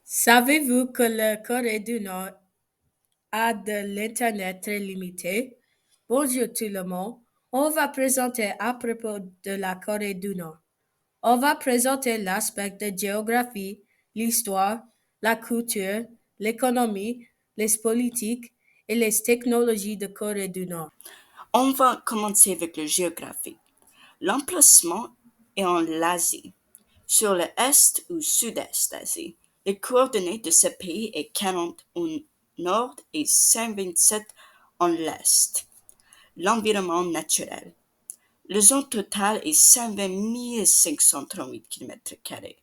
Savez-vous que la Corée du Nord a de l'Internet très limité? Bonjour tout le monde. On va présenter à propos de la Corée du Nord. On va présenter l'aspect de géographie, l'histoire, la culture, l'économie, les politiques et les technologies de Corée du Nord. On va commencer avec le géographique. L'emplacement est en l'Asie, sur le est ou sud-est d'Asie. Les coordonnées de ce pays est 40 au nord et 127 en l'est. L'environnement naturel. La zone totale est 120 538 km²,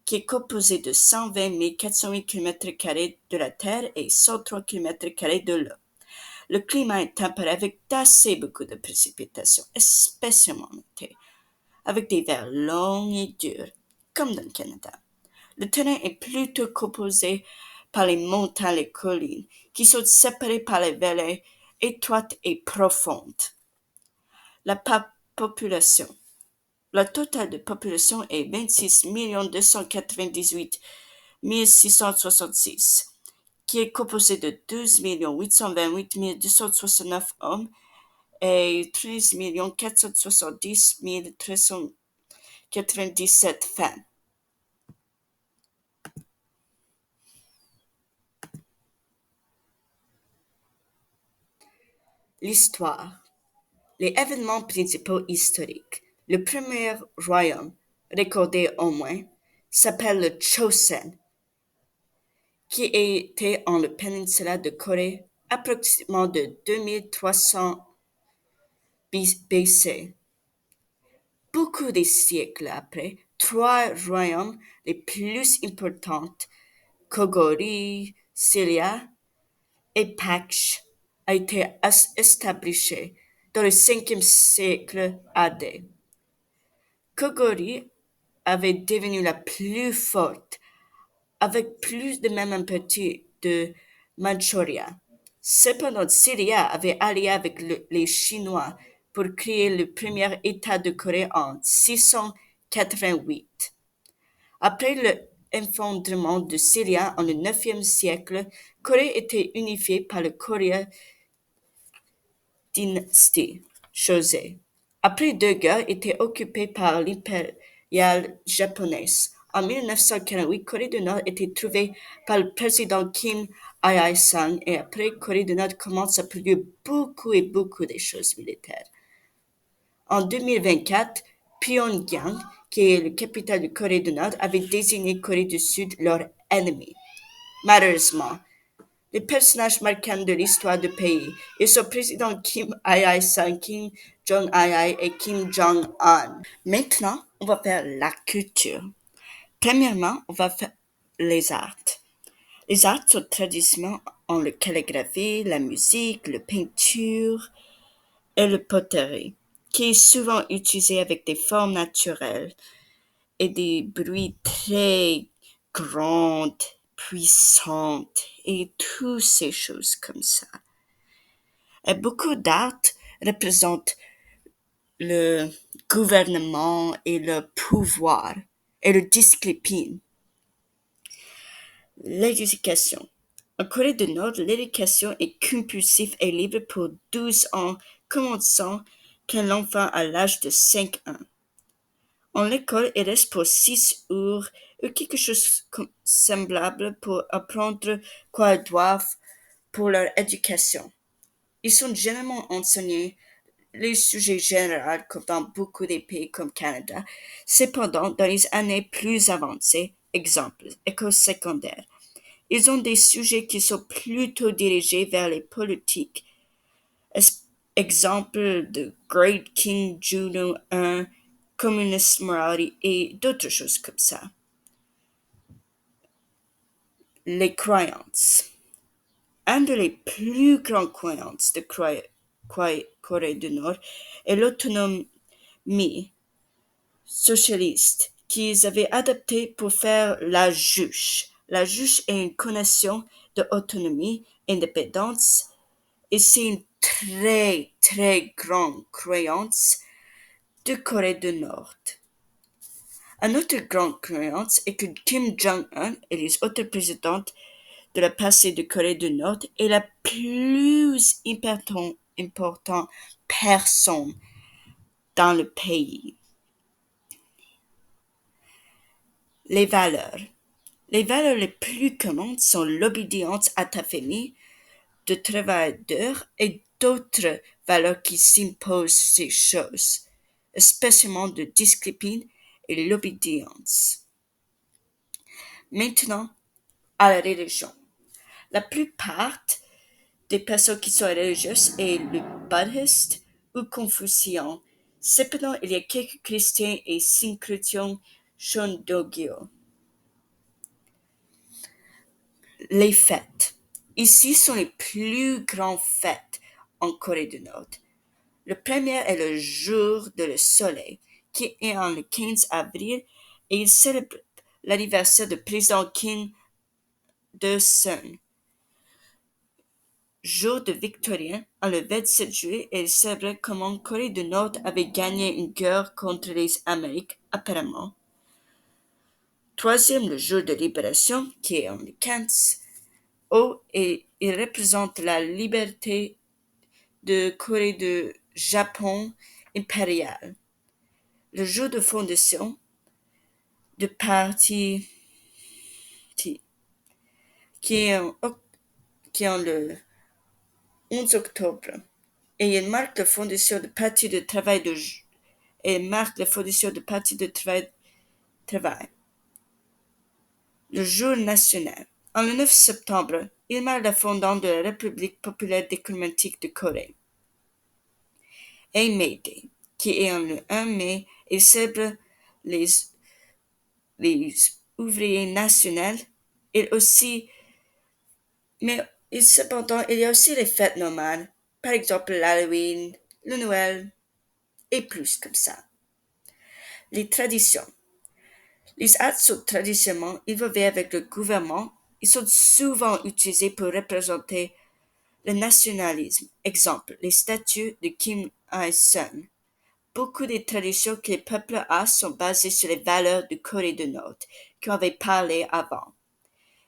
qui est composée de 120 408 km² de la terre et 103 km² de l'eau. Le climat est tempéré avec assez beaucoup de précipitations, especiellement en été, avec des hivers longs et durs, comme dans le Canada. Le terrain est plutôt composé par les montagnes et collines, qui sont séparées par les vallées étroites et profondes. La population. Le total de population est 26 298 666, qui est composé de 12 828 269 hommes et 13 470 397 femmes. L'histoire. Les événements principaux historiques. Le premier royaume, recordé au moins, s'appelle le Chosen, qui était en la péninsule de Corée approximativement de 2300 BC. Beaucoup de siècles après, trois royaumes les plus importants, Kogori, Silla et Paksh, a été établi dans le 5e siècle AD. Kogori avait devenu la plus forte, avec plus de même un petit de Manchuria. Cependant, Syria avait allié avec les Chinois pour créer le premier État de Corée en 688. Après l'effondrement de Syria en le 9e siècle, Corée était unifiée par le Korea dynastie Shōsei. Après deux guerres, était occupée par l'impériale japonaise. En 1948, Corée du Nord était trouvée par le président Kim Il-sung et après, Corée du Nord commence à produire beaucoup et beaucoup de choses militaires. En 2024, Pyongyang, qui est la capitale de Corée du Nord, avait désigné Corée du Sud leur ennemi. Malheureusement, les personnages marquants de l'histoire du pays et son président Kim Il-sung, Kim Jong-il et Kim Jong-un. Maintenant, on va faire la culture. Premièrement, on va faire les arts. Les arts sont traditionnellement en la calligraphie, la musique, la peinture et la poterie, qui est souvent utilisé avec des formes naturelles et des bruits très grandes, puissantes et toutes ces choses comme ça. Et beaucoup d'art représentent le gouvernement et le pouvoir et le discipline. L'éducation. En Corée du Nord, l'éducation est compulsive et libre pour 12 ans, commençant quand l'enfant a l'âge de 5 ans. En l'école, il reste pour 6 heures ou quelque chose semblable pour apprendre quoi ils doivent pour leur éducation. Ils sont généralement enseignés les sujets généraux comme dans beaucoup de pays comme Canada. Cependant, dans les années plus avancées, exemple, école secondaire, ils ont des sujets qui sont plutôt dirigés vers les politiques. Exemple de Great King Juno I, Communist Morality et d'autres choses comme ça. Les croyances. Un des plus grandes croyances de Corée du Nord est l'autonomie socialiste qu'ils avaient adoptée pour faire la juche. La juche est une connotation d'autonomie, indépendance, et c'est une très, très grande croyance de Corée du Nord. Une autre grande croyance est que Kim Jong-un et les autres présidents de la passée de Corée du Nord est la plus importante personne dans le pays. Les valeurs. Les valeurs les plus communes sont l'obédience à ta famille, de travail dur et d'autres valeurs qui s'imposent ces choses, spécialement de discipline et l'obédience. Maintenant, à la religion. La plupart des personnes qui sont religieuses est le bouddhiste ou confucien. Cependant, il y a quelques chrétiens et syncrétiens Shondogyo. Les fêtes. Ici sont les plus grandes fêtes en Corée du Nord. Le premier est le jour de le soleil, qui est en le 15 avril, et il célèbre l'anniversaire du président Kim Il-sung. Jour de Victorien, le 27 juillet, est célébré comment Corée du Nord avait gagné une guerre contre les Amériques, apparemment. Troisième, le jour de libération, qui est en le 15 août, et il représente la liberté de Corée du Japon impérial. Le jour de fondation du parti qui est en le 11 octobre. Et il marque la fondation du Parti de travail travail. Le jour national. En le 9 septembre, il marque la fondation de la République populaire démocratique de Corée. Et May Day, qui est en le 1 mai, il célèbre les ouvriers nationaux. Cependant, il y a aussi les fêtes normales, par exemple l'Halloween, le Noël, et plus comme ça. Les traditions. Les actes sont traditionnellement involvés avec le gouvernement. Ils sont souvent utilisés pour représenter le nationalisme. Exemple, les statues de Kim Il-sung. Beaucoup des traditions que les peuples ont sont basées sur les valeurs de Corée du Nord, qu'on avait parlé avant.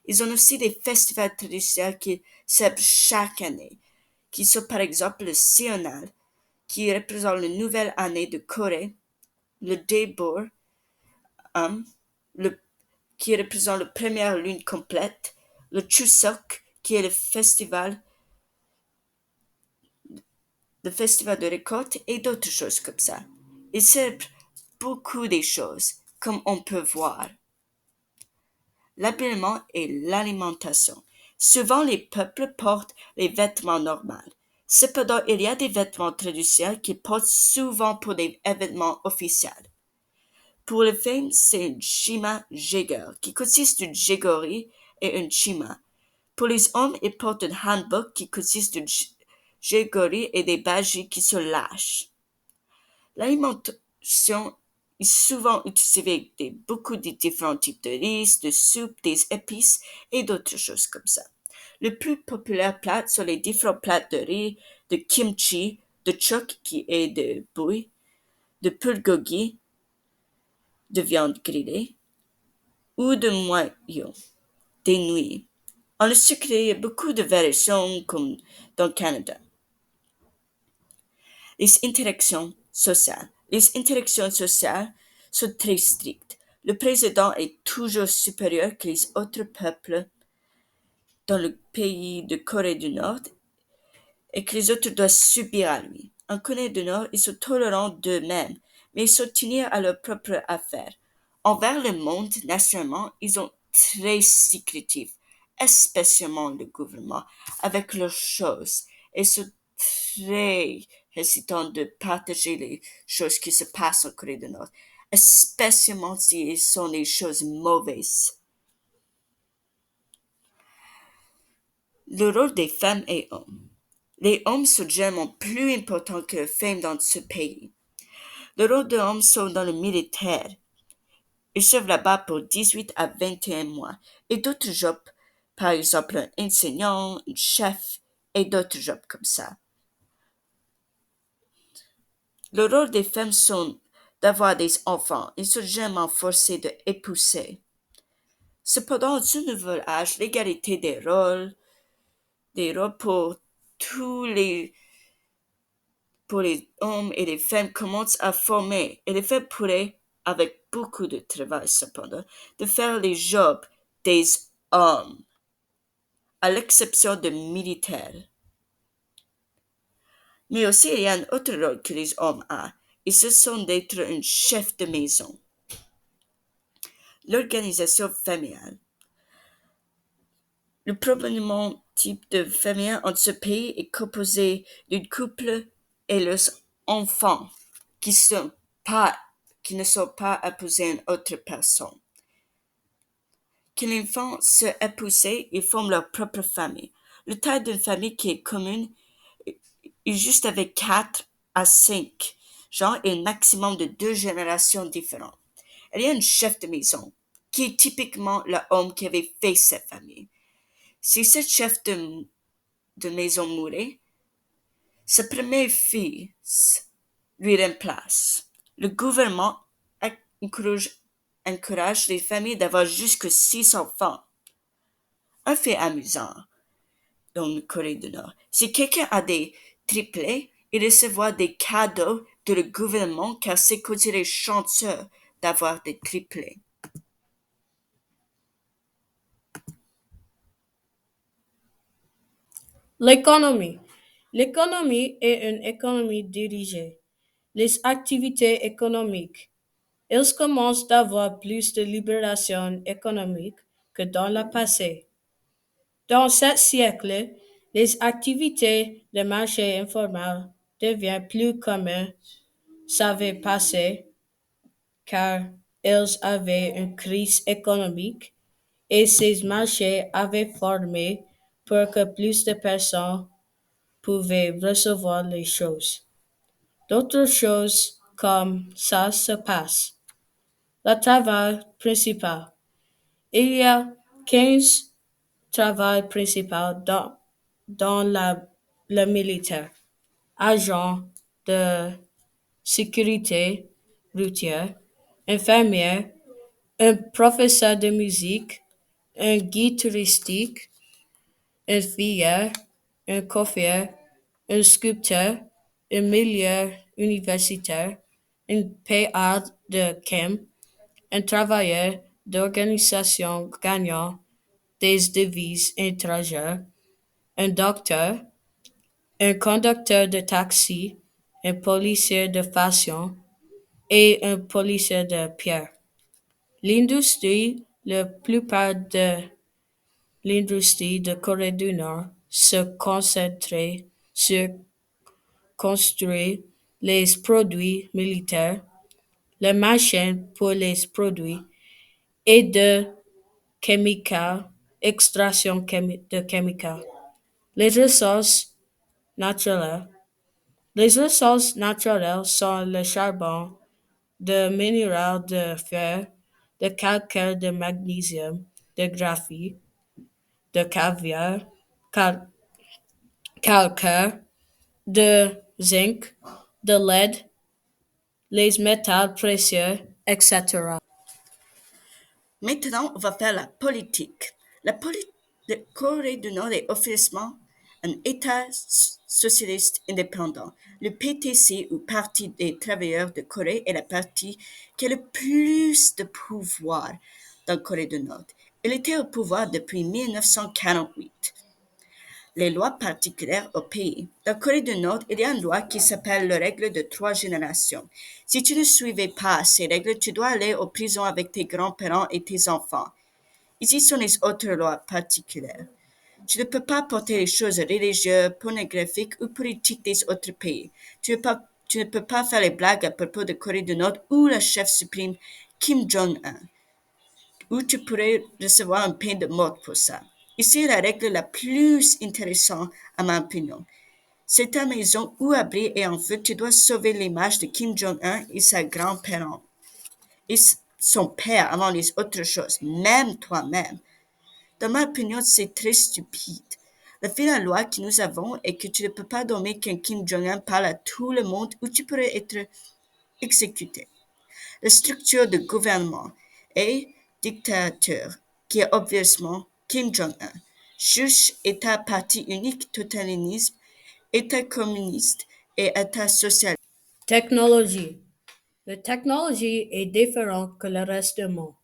Ils ont aussi des festivals traditionnels qui célèbrent chaque année, qui sont par exemple le Seonal, qui représente la nouvelle année de Corée, le Daebor, le qui représente la première lune complète, le Chuseok, qui est le festival de récolte, et d'autres choses comme ça. Ils célèbrent beaucoup des choses, comme on peut voir. L'habillement et l'alimentation. Souvent, les peuples portent les vêtements normaux. Cependant, il y a des vêtements traditionnels qu'ils portent souvent pour des événements officiels. Pour les femmes, c'est une chima jeger, qui consiste d'une jegorie et une chima. Pour les hommes, ils portent un hanbok qui consiste d'une jegorie et des bajis qui se lâchent. L'alimentation est souvent utilisée avec beaucoup de différents types de riz, de soupe, des épices et d'autres choses comme ça. Le plus populaire plat sont les différents plats de riz, de kimchi, de chok qui est de bouille, de bulgogi, de viande grillée, ou de moyons, des nouilles. En le sucré, il y a beaucoup de variations comme dans le Canada. Les interactions sociales. Les interactions sociales sont très strictes. Le président est toujours supérieur que les autres peuples dans le pays de Corée du Nord et que les autres doivent subir à lui. En Corée du Nord, ils sont tolérants d'eux-mêmes, mais ils sont tenus à leurs propres affaires. Envers le monde, nationalement, ils sont très secrétifs, especiellement le gouvernement, avec leurs choses. Ils sont très hésitants de partager les choses qui se passent en Corée du Nord, especially si ce sont des choses mauvaises. Le rôle des femmes et hommes. Les hommes sont généralement plus importants que les femmes dans ce pays. Le rôle des hommes sont dans le militaire. Ils servent là-bas pour 18 à 21 mois et d'autres jobs, par exemple un enseignant, un chef et d'autres jobs comme ça. Le rôle des femmes sont d'avoir des enfants. Ils sont jamais forcés d'épouser. Cependant, ce nouvel âge, l'égalité des rôles pour les hommes et les femmes commence à former et les femmes pourraient, avec beaucoup de travail cependant, de faire les jobs des hommes, à l'exception des militaires. Mais aussi, il y a un autre rôle que les hommes ont, et ce sont d'être un chef de maison. L'organisation familiale. Le probablement type de famille en ce pays est composé d'un couple et leurs enfants qui, sont pas, qui ne sont pas épousés à une autre personne. Quand les enfants sont épousés, ils forment leur propre famille. Le taille d'une famille qui est commune est juste avec 4 à 5 gens et un maximum de 2 générations différentes. Il y a un chef de maison qui est typiquement l'homme qui avait fait sa famille. Si ce chef de maison mourait, sa première fille lui remplace. Le gouvernement encourage, encourage les familles d'avoir jusque 6 enfants. Un fait amusant dans le Corée du Nord. Si quelqu'un a des triplés, il recevra des cadeaux de le gouvernement car c'est considéré chanceux d'avoir des triplés. L'économie. L'économie est une économie dirigée. Les activités économiques. Ils commencent d'avoir plus de libération économique que dans le passé. Dans ce siècle, les activités de marché informel deviennent plus communes, savaient passer, car ils avaient une crise économique et ces marchés avaient formé pour que plus de personnes pouvaient recevoir les choses. D'autres choses comme ça se passe. Le travail principal. Il y a 15 travail principal dans le militaire. Agent de sécurité routière, infirmière, un professeur de musique, un guide touristique, un veilleur, un coiffeur, un sculpteur, un milieu universitaire, un PA de camp, un travailleur d'organisation gagnant des devises étrangères, un docteur, un conducteur de taxi, un policier de fashion et un policier de pierre. L'industrie, la plupart de l'industrie de Corée du Nord se concentrait sur construire les produits militaires, les machines pour les produits et de chemicals, extraction de chemicals. Les ressources naturelles. Les ressources naturelles sont le charbon, de minéral de fer, de calcaire de magnésium, de graphite, de caviar, cal- calcaire, de zinc, de lead, les métaux précieux, etc. Maintenant, on va faire la politique. La Corée du Nord est officiellement un État socialiste indépendant. Le PTC, ou Parti des travailleurs de Corée, est la partie qui a le plus de pouvoir dans la Corée du Nord. Il était au pouvoir depuis 1948. Les lois particulières au pays. Dans la Corée du Nord, il y a une loi qui s'appelle la règle de 3 générations. Si tu ne suivais pas ces règles, tu dois aller en prison avec tes grands-parents et tes enfants. Ici sont les autres lois particulières. Tu ne peux pas porter les choses religieuses, pornographiques ou politiques des autres pays. Tu ne peux pas faire les blagues à propos de Corée du Nord ou le chef suprême Kim Jong-un, ou tu pourrais recevoir une peine de mort pour ça. Ici est la règle la plus intéressante à ma opinion. C'est ta maison ou abri et en feu, tu dois sauver l'image de Kim Jong-un et sa grand-parent et son père avant les autres choses, même toi-même. Dans ma opinion, c'est très stupide. La finale loi que nous avons est que tu ne peux pas dormir quand Kim Jong-un parle à tout le monde ou tu pourrais être exécuté. la structure de gouvernement et dictature, qui est obviously Kim Jong-un. Juge État parti unique, totalitarisme, État communiste et État social. Technologie. La technologie est différente que le reste du monde.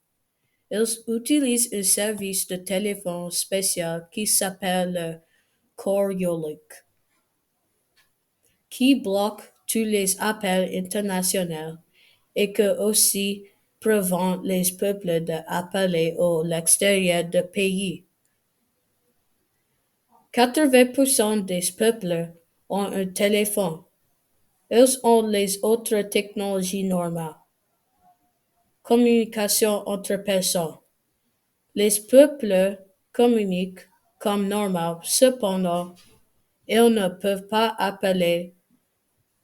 Ils utilisent un service de téléphone spécial qui s'appelle le Coriolis, qui bloque tous les appels internationaux et que aussi prévent les peuples d'appeler à l'extérieur du pays. 80% des peuples ont un téléphone. Ils ont les autres technologies normales. Communication entre personnes. Les peuples communiquent comme normal, cependant, ils ne peuvent pas appeler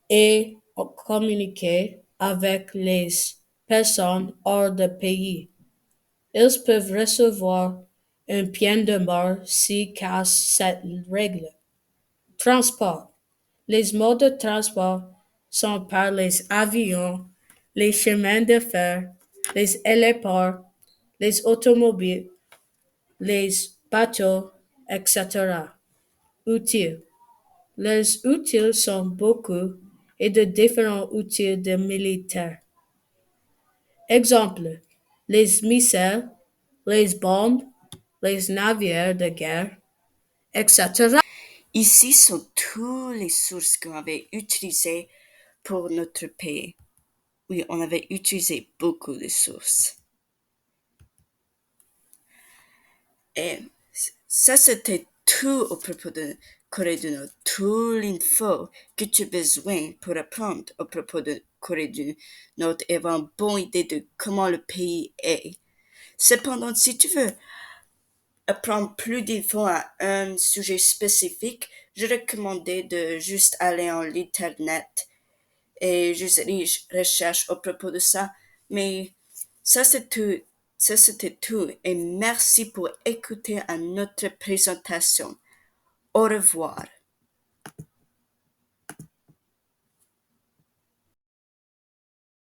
et communiquer avec les personnes hors du pays. Ils peuvent recevoir un bien de mort s'ils cassent cette règle. Transport. Les modes de transport sont par les avions, les chemins de fer, les héliports, les automobiles, les bateaux, etc. Outils. Les outils sont beaucoup et de différents outils de militaires. Exemple, les missiles, les bombes, les navires de guerre, etc. Ici sont toutes les sources qu'on avait utilisées pour notre pays. Oui, on avait utilisé beaucoup de sources. Et ça, c'était tout au propos de Corée du Nord. Tout l'info que tu as besoin pour apprendre au propos de Corée du Nord et avoir une bonne idée de comment le pays est. Cependant, si tu veux apprendre plus d'infos à un sujet spécifique, je recommandais de juste aller en internet et juste recherche au propos de ça. Mais ça, c'est tout. Ça, c'était tout. Et merci pour écouter à notre présentation. Au revoir.